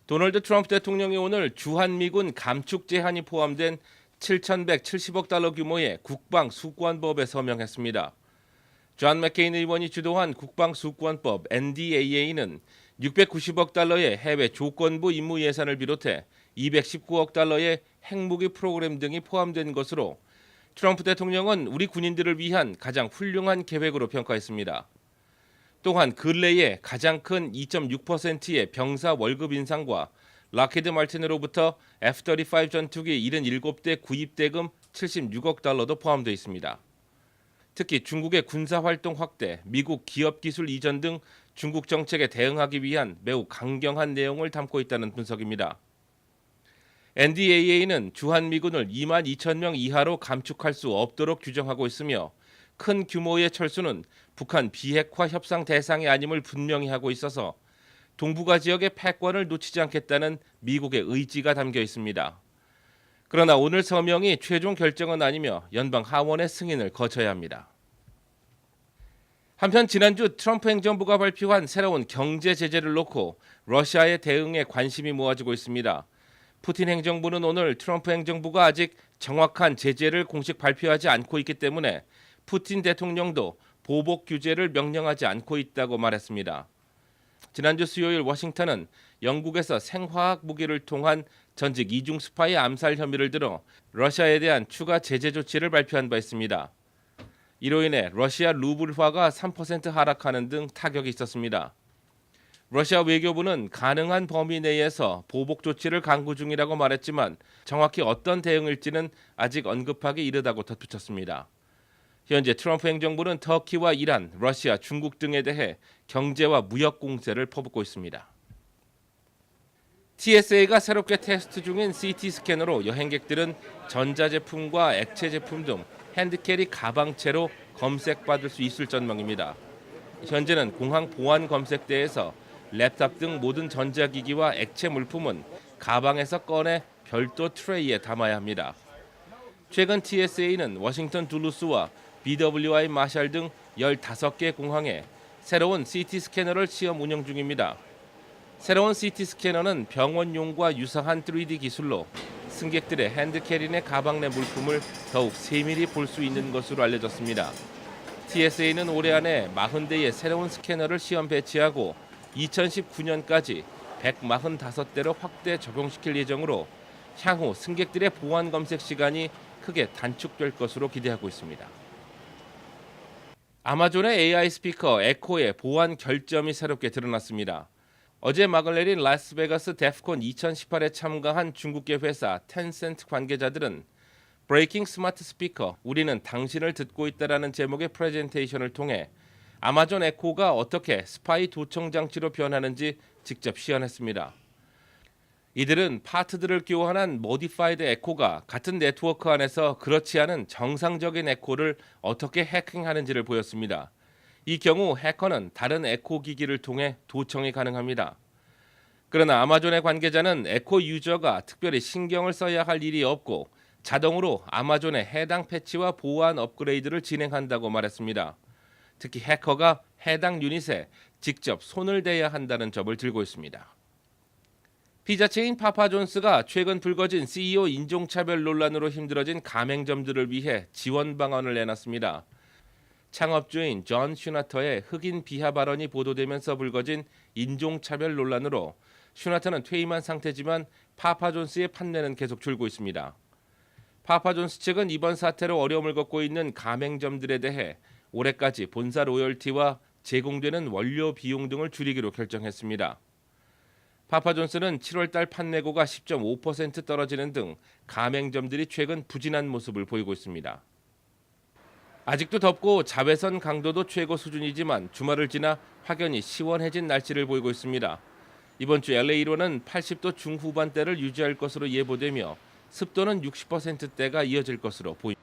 도널드 트럼프 대통령이 오늘 주한미군 감축 제한이 포함된 7,170억 달러 규모의 국방수권법에 서명했습니다. 존 맥케인 의원이 주도한 국방수권법 NDAA는 690억 달러의 해외 조건부 임무 예산을 비롯해 219억 달러의 핵무기 프로그램 등이 포함된 것으로 트럼프 대통령은 우리 군인들을 위한 가장 훌륭한 계획으로 평가했습니다. 또한 근래에 가장 큰 2.6%의 병사 월급 인상과 락히드 마틴으로부터 F-35 전투기 77대 구입 대금 76억 달러도 포함되어 있습니다. 특히 중국의 군사활동 확대, 미국 기업 기술 이전 등 중국 정책에 대응하기 위한 매우 강경한 내용을 담고 있다는 분석입니다. NDAA는 주한미군을 22,000명 이하로 감축할 수 없도록 규정하고 있으며 큰 규모의 철수는 북한 비핵화 협상 대상이 아님을 분명히 하고 있어서 동북아 지역의 패권을 놓치지 않겠다는 미국의 의지가 담겨 있습니다. 그러나 오늘 서명이 최종 결정은 아니며 연방 하원의 승인을 거쳐야 합니다. 한편 지난주 트럼프 행정부가 발표한 새로운 경제 제재를 놓고 러시아의 대응에 관심이 모아지고 있습니다. 푸틴 행정부는 오늘 트럼프 행정부가 아직 정확한 제재를 공식 발표하지 않고 있기 때문에 푸틴 대통령도 보복 규제를 명령하지 않고 있다고 말했습니다. 지난주 수요일 워싱턴은 영국에서 생화학 무기를 통한 전직 이중 스파이 암살 혐의를 들어 러시아에 대한 추가 제재 조치를 발표한 바 있습니다. 이로 인해 러시아 루블화가 3% 하락하는 등 타격이 있었습니다. 러시아 외교부는 가능한 범위 내에서 보복 조치를 강구 중이라고 말했지만 정확히 어떤 대응일지는 아직 언급하기 이르다고 덧붙였습니다. 현재 트럼프 행정부는 터키와 이란, 러시아, 중국 등에 대해 경제와 무역 공세를 퍼붓고 있습니다. TSA가 새롭게 테스트 중인 CT 스캐너로 여행객들은 전자제품과 액체 제품 등 핸드캐리 가방채로 검색받을 수 있을 전망입니다. 현재는 공항 보안 검색대에서 랩탑 등 모든 전자기기와 액체 물품은 가방에서 꺼내 별도 트레이에 담아야 합니다. 최근 TSA는 워싱턴 둘루스와 BWI 마샬 등 15개 공항에 새로운 CT 스캐너를 시험 운영 중입니다. 새로운 CT 스캐너는 병원용과 유사한 3D 기술로 승객들의 핸드캐리 내 가방 내 물품을 더욱 세밀히 볼 수 있는 것으로 알려졌습니다. TSA는 올해 안에 40대의 새로운 스캐너를 시험 배치하고 2019년까지 145대로 확대 적용시킬 예정으로 향후 승객들의 보안 검색 시간이 크게 단축될 것으로 기대하고 있습니다. 아마존의 AI 스피커 에코의 보안 결점이 새롭게 드러났습니다. 어제 막을 내린 라스베가스 데프콘 2018에 참가한 중국계 회사 텐센트 관계자들은 브레이킹 스마트 스피커, 우리는 당신을 듣고 있다라는 제목의 프레젠테이션을 통해 아마존 에코가 어떻게 스파이 도청 장치로 변하는지 직접 시연했습니다. 이들은 파트들을 교환한 모디파이드 에코가 같은 네트워크 안에서 그렇지 않은 정상적인 에코를 어떻게 해킹하는지를 보였습니다. 이 경우 해커는 다른 에코 기기를 통해 도청이 가능합니다. 그러나 아마존의 관계자는 에코 유저가 특별히 신경을 써야 할 일이 없고 자동으로 아마존의 해당 패치와 보안 업그레이드를 진행한다고 말했습니다. 특히 해커가 해당 유닛에 직접 손을 대야 한다는 점을 들고 있습니다. 피자체인 파파존스가 최근 불거진 CEO 인종차별 논란으로 힘들어진 가맹점들을 위해 지원 방안을 내놨습니다. 창업주인 존 슈나터의 흑인 비하 발언이 보도되면서 불거진 인종차별 논란으로 슈나터는 퇴임한 상태지만 파파존스의 판매는 계속 줄고 있습니다. 파파존스 측은 이번 사태로 어려움을 겪고 있는 가맹점들에 대해 올해까지 본사 로열티와 제공되는 원료 비용 등을 줄이기로 결정했습니다. 파파존스는 7월달 판매고가 10.5% 떨어지는 등 가맹점들이 최근 부진한 모습을 보이고 있습니다. 아직도 덥고 자외선 강도도 최고 수준이지만 주말을 지나 확연히 시원해진 날씨를 보이고 있습니다. 이번 주 LA로는 80도 중후반대를 유지할 것으로 예보되며 습도는 60%대가 이어질 것으로 보입니다.